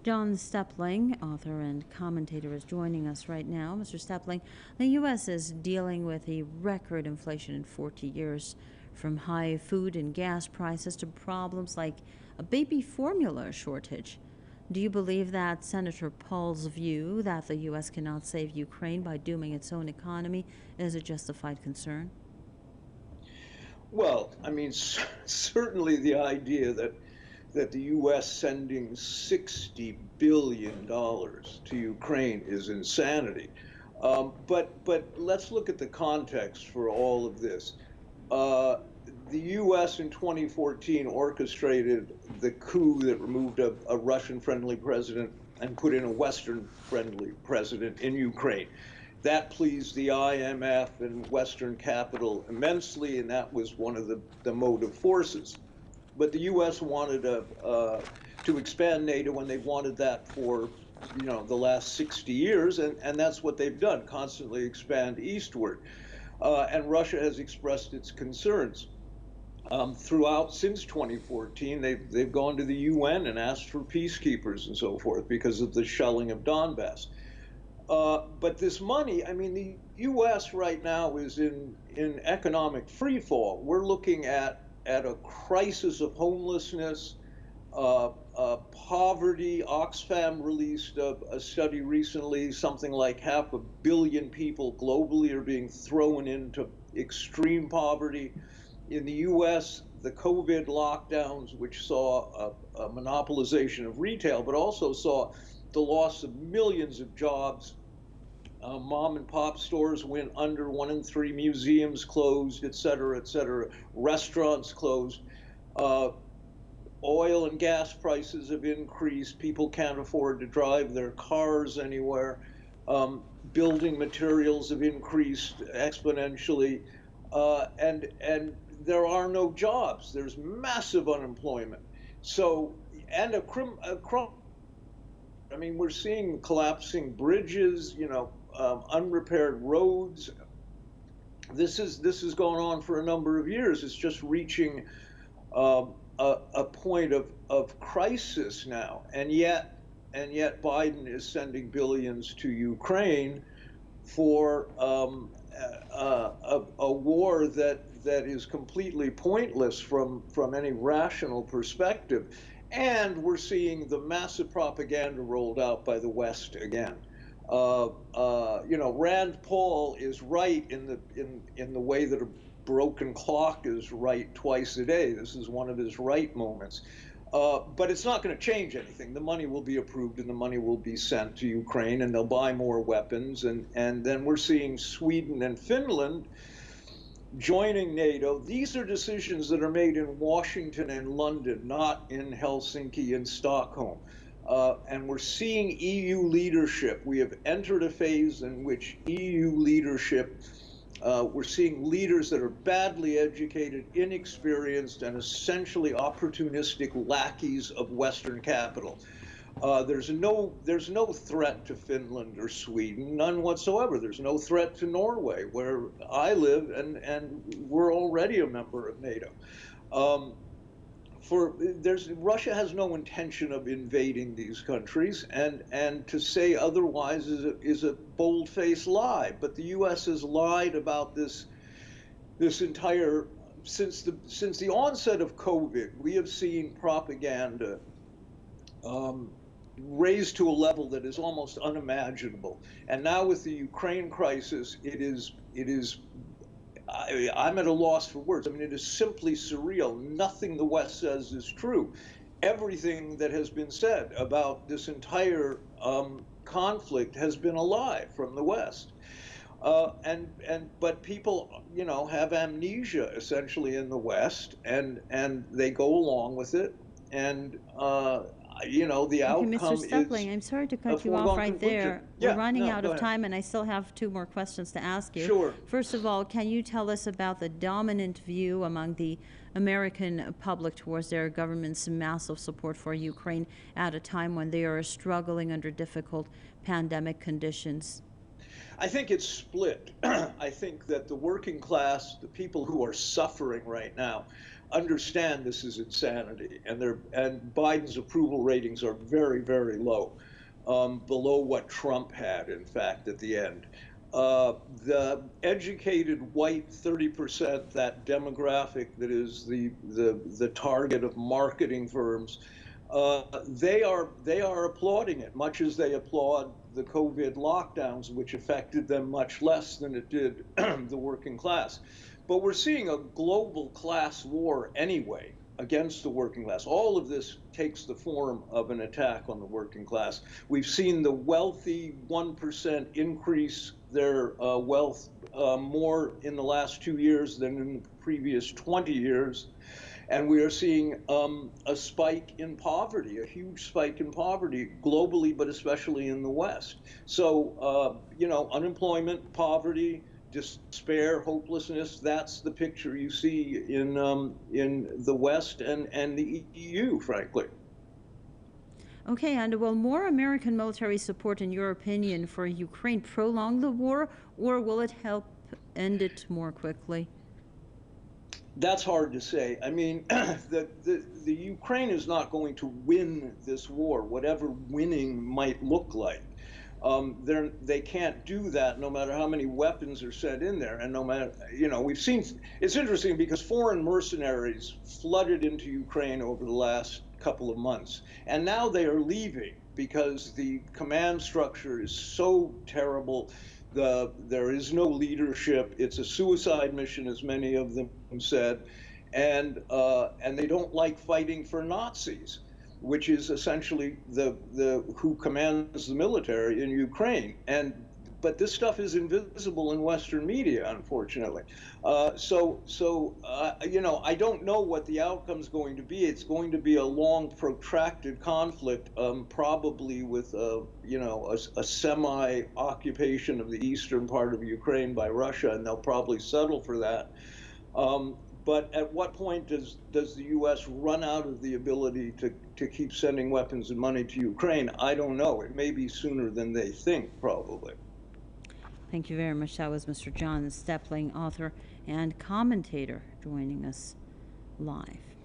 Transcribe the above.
John Stepling, author and commentator, is joining us right now. Mr. Stepling, the U.S. is dealing with a record inflation in 40 years, from high food and gas prices to problems like a baby formula shortage. Do you believe that Senator Paul's view that the U.S. cannot save Ukraine by dooming its own economy is a justified concern? Well, I mean, certainly the idea that the U.S. sending $60 billion to Ukraine is insanity. But let's look at the context for all of this. The U.S. in 2014 orchestrated the coup that removed a Russian-friendly president and put in a Western-friendly president in Ukraine. That pleased the IMF and Western capital immensely, and that was one of the motive forces. But the U.S. wanted to expand NATO, and they've wanted that for the last 60 years, and that's what they've done, constantly expand eastward. And Russia has expressed its concerns. Throughout since 2014, they've gone to the UN and asked for peacekeepers and so forth because of the shelling of Donbass. But this money, I mean, the U.S. right now is in economic freefall. We're looking at a crisis of homelessness, poverty. Oxfam released a study recently, something like 500 million people globally are being thrown into extreme poverty. In the U.S., the COVID lockdowns, which saw a monopolization of retail, but also saw the loss of millions of jobs. Mom and pop stores went under, 1 in 3 museums closed, et cetera, restaurants closed. Oil and gas prices have increased. People can't afford to drive their cars anywhere. Building materials have increased exponentially. And there are no jobs. There's massive unemployment. So, and I mean, we're seeing collapsing bridges, unrepaired roads. This is going on for a number of years. It's just reaching a point of crisis now, and yet Biden is sending billions to Ukraine for a war that is completely pointless from any rational perspective. And we're seeing the massive propaganda rolled out by the West again. Rand Paul is right in the way that a broken clock is right twice a day. This is one of his right moments. But it's not going to change anything. The money will be approved and the money will be sent to Ukraine, and they'll buy more weapons. And then we're seeing Sweden and Finland joining NATO. These are decisions that are made in Washington and London, not in Helsinki and Stockholm. And we're seeing EU leadership. We have entered a phase in which EU leadership, we're seeing leaders that are badly educated, inexperienced, and essentially opportunistic lackeys of Western capital. There's no threat to Finland or Sweden, none whatsoever. There's no threat to Norway, where I live, and we're already a member of NATO. Russia has no intention of invading these countries, and to say otherwise is a bold-faced lie. But the U.S. has lied about this entire since the onset of COVID. We have seen propaganda raised to a level that is almost unimaginable. And now with the Ukraine crisis, I'm at a loss for words. I mean, it is simply surreal. Nothing the West says is true. Everything that has been said about this entire conflict has been a lie from the West. But people, have amnesia essentially in the West, and they go along with it. And the outcome is. Mr. Stepling, I'm sorry to cut you off right there. We're running out of time, and I still have 2 more questions to ask you. Sure. First of all, can you tell us about the dominant view among the American public towards their government's massive support for Ukraine at a time when they are struggling under difficult pandemic conditions? I think it's split. I think that the working class, the people who are suffering right now, understand this is insanity, and Biden's approval ratings are very, very low, below what Trump had, in fact, at the end. The educated white 30%, that demographic that is the target of marketing firms, they are applauding it, much as they applaud the COVID lockdowns, which affected them much less than it did the working class. But we're seeing a global class war anyway against the working class. All of this takes the form of an attack on the working class. We've seen the wealthy 1% increase their wealth more in the last 2 years than in the previous 20 years. And we are seeing a spike in poverty, a huge spike in poverty globally, but especially in the West. So, unemployment, poverty, despair, hopelessness, that's the picture you see in the West and the EU, frankly. Okay, and will more American military support, in your opinion, for Ukraine prolong the war, or will it help end it more quickly? That's hard to say. I mean, the Ukraine is not going to win this war, whatever winning might look like. They can't do that no matter how many weapons are sent in there. And no matter, we've seen, it's interesting because foreign mercenaries flooded into Ukraine over the last couple of months. And now they are leaving because the command structure is so terrible. There is no leadership. It's a suicide mission, as many of them said. And they don't like fighting for Nazis, which is essentially who commands the military in Ukraine. But this stuff is invisible in Western media, unfortunately. I don't know what the outcome's going to be. It's going to be a long, protracted conflict, probably with a semi-occupation of the eastern part of Ukraine by Russia, and they'll probably settle for that. But at what point does the U.S. run out of the ability to keep sending weapons and money to Ukraine? I don't know. It may be sooner than they think, probably. Thank you very much. That was Mr. John Stepling, author and commentator, joining us live.